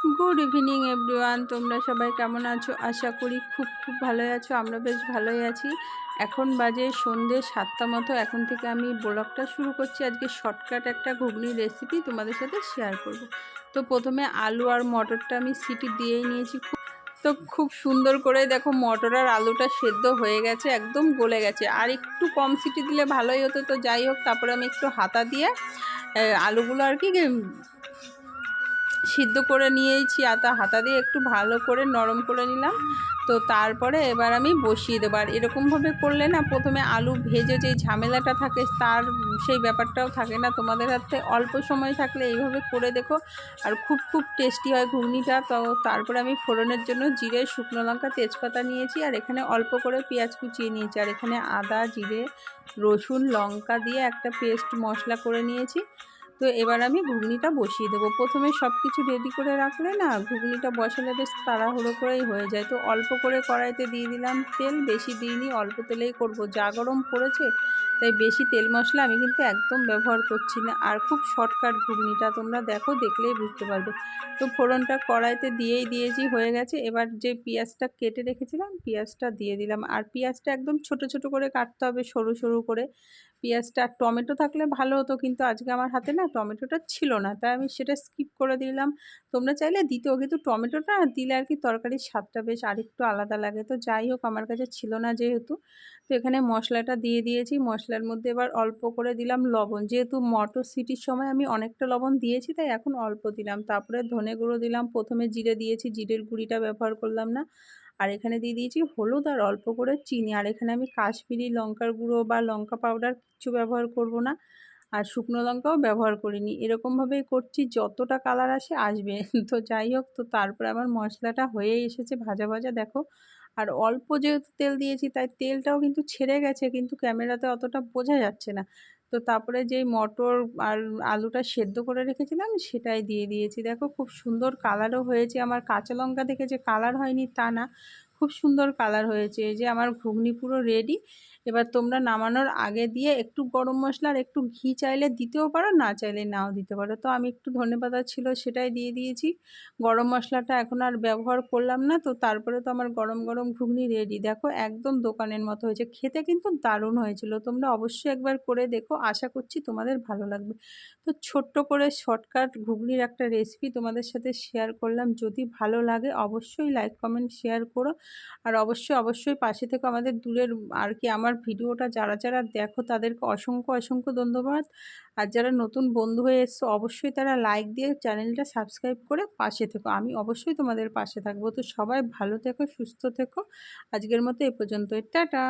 Good evening everyone, তোমরা সবাই কেমন আছো? আশা করি খুব খুব ভালোই আছো। আমরা বেশ ভালোই আছি। এখন বাজে সন্ধ্যে 7টা মতো। এখন থেকে আমি ব্লগটা শুরু করছি। আজকে শর্টকাট একটা ঘুগনির রেসিপি তোমাদের সাথে শেয়ার করব। তো প্রথমে আলু আর মটরটা আমি সিটি দিয়েই নিয়েছি। খুব সুন্দর করে দেখো মটর আর আলুটা সেদ্ধ হয়ে গেছে, একদম গলে গেছে। আর একটু কম সিটি দিলে ভালোই হতো। তো যাই হোক, তারপরে আমি একটু হাতা দিয়ে আলুগুলো আর কি সিদ্ধ করে নিয়েছি। হাতা দিয়ে একটু ভালো করে নরম করে নিলাম। তো তারপরে এবার আমি বসিয়ে দেবো। আর এরকমভাবে করলে না, প্রথমে আলু ভেজে যে ঝামেলাটা থাকে তার সেই ব্যাপারটাও থাকে না তোমাদের হাতে। অল্প সময় থাকলে এইভাবে করে দেখো, আর খুব খুব টেস্টি হয় ঘুগনিটা। তো তারপরে আমি ফোড়নের জন্য জিরে, শুকনো লঙ্কা, তেজপাতা নিয়েছি। আর এখানে অল্প করে পেঁয়াজ কুচিয়ে নিয়েছি। আর এখানে আদা, জিরে, রসুন, লঙ্কা দিয়ে একটা পেস্ট মশলা করে নিয়েছি। তো এবার আমি ঘুগনিটা বসিয়ে দেবো। প্রথমে সব কিছু রেডি করে রাখলে না, ঘুগনিটা বসালে বেশ তাড়াহুড়ো করেই হয়ে যায়। তো অল্প করে কড়াইতে দিয়ে দিলাম তেল, বেশি দিইনি, অল্প তেলেই করব। যা গরম পড়েছে, তাই বেশি তেল মশলা আমি কিন্তু একদম ব্যবহার করছি না। আর খুব শর্টকাট ঘুগনিটা, তোমরা দেখো, দেখলেই বুঝতে পারবে। তো ফোড়নটা কড়াইতে দিয়েই দিয়েছি, হয়ে গেছে। এবার যে পেঁয়াজটা কেটে রেখেছিলাম, পেঁয়াজটা দিয়ে দিলাম। আর পেঁয়াজটা একদম ছোট ছোট করে কাটতে হবে, সরু সরু করে পেঁয়াজটা। আর টমেটো থাকলে ভালো হতো, কিন্তু আজকে আমার হাতে না টমেটোটা ছিল না, তাই আমি সেটা স্কিপ করে দিলাম। তোমরা চাইলে দিতেও, কিন্তু টমেটোটা দিলে আর কি তরকারির স্বাদটা বেশ আরেকটু আলাদা লাগে। তো যাই হোক, আমার কাছে ছিল না যেহেতু। তো এখানে মশলাটা দিয়ে দিয়েছি। মশলার মধ্যে এবার অল্প করে দিলাম লবণ। যেহেতু মটরশুঁটির সময় আমি অনেকটা লবণ দিয়েছি, তাই এখন অল্প দিলাম। তারপরে ধনে গুঁড়ো দিলাম। প্রথমে জিরে দিয়েছি, জিরের গুঁড়িটা ব্যবহার করলাম না। আর এখানে দিয়ে দিয়েছি হলুদ আর অল্প করে চিনি। আর এখানে আমি কাশ্মীরি লঙ্কার গুঁড়ো বা লঙ্কা পাউডার কিছু ব্যবহার করব না। আর শুকনো লঙ্কাও ব্যবহার করিনি। এরকমভাবেই করছি, যতটা কালার আসবে। তো যাই হোক, তো তারপরে আমার মশলাটা হয়ে এসেছে ভাজা ভাজা, দেখো। আর অল্প যেহেতু তেল দিয়েছি, তাই তেলটাও কিন্তু ছেড়ে গেছে, কিন্তু ক্যামেরাতে অতটা বোঝা যাচ্ছে না। তো তারপরে যেই মটর আর আলুটা সেদ্ধ করে রেখেছিলাম, সেটাই দিয়ে দিয়েছি। দেখো খুব সুন্দর কালারও হয়েছে। আমার কাঁচা লঙ্কা দেখে যে কালার হয়নি তা না, খুব সুন্দর কালার হয়েছে। এই যে আমার ঘুগনি পুরো রেডি। এবার তোমরা নামানোর আগে দিয়ে একটু গরম মশলা আর একটু ঘি চাইলে দিতেও পারো, না চাইলে নাও দিতে পারো। তো আমি একটু ধনেপাতা ছিল, সেটাই দিয়ে দিয়েছি। গরম মশলাটা এখন আর ব্যবহার করলাম না। তো তারপরে তো আমার গরম গরম ঘুগনি রেডি। দেখো একদম দোকানের মতো হয়েছে, খেতে কিন্তু দারুণ হয়েছিল। তোমরা অবশ্যই একবার করে দেখো, আশা করছি তোমাদের ভালো লাগবে। তো ছোট্ট করে শর্টকাট ঘুগনির একটা রেসিপি তোমাদের সাথে শেয়ার করলাম। যদি ভালো লাগে অবশ্যই লাইক, কমেন্ট, শেয়ার করো। আর অবশ্যই অবশ্যই পাশে থেকে আমাদের দূরের আর কি আমার ভিডিওটা যারা যারা দেখো তাদেরকে অসংখ্য অসংখ্য ধন্যবাদ। আর যারা নতুন বন্ধু হয়ে এসছো, অবশ্যই তারা লাইক দিয়ে চ্যানেলটা সাবস্ক্রাইব করে পাশে থেকো। আমি অবশ্যই তোমাদের পাশে থাকবো। তো সবাই ভালো থেকো, সুস্থ থেকো। আজকের মতো এ পর্যন্ত, টাটা।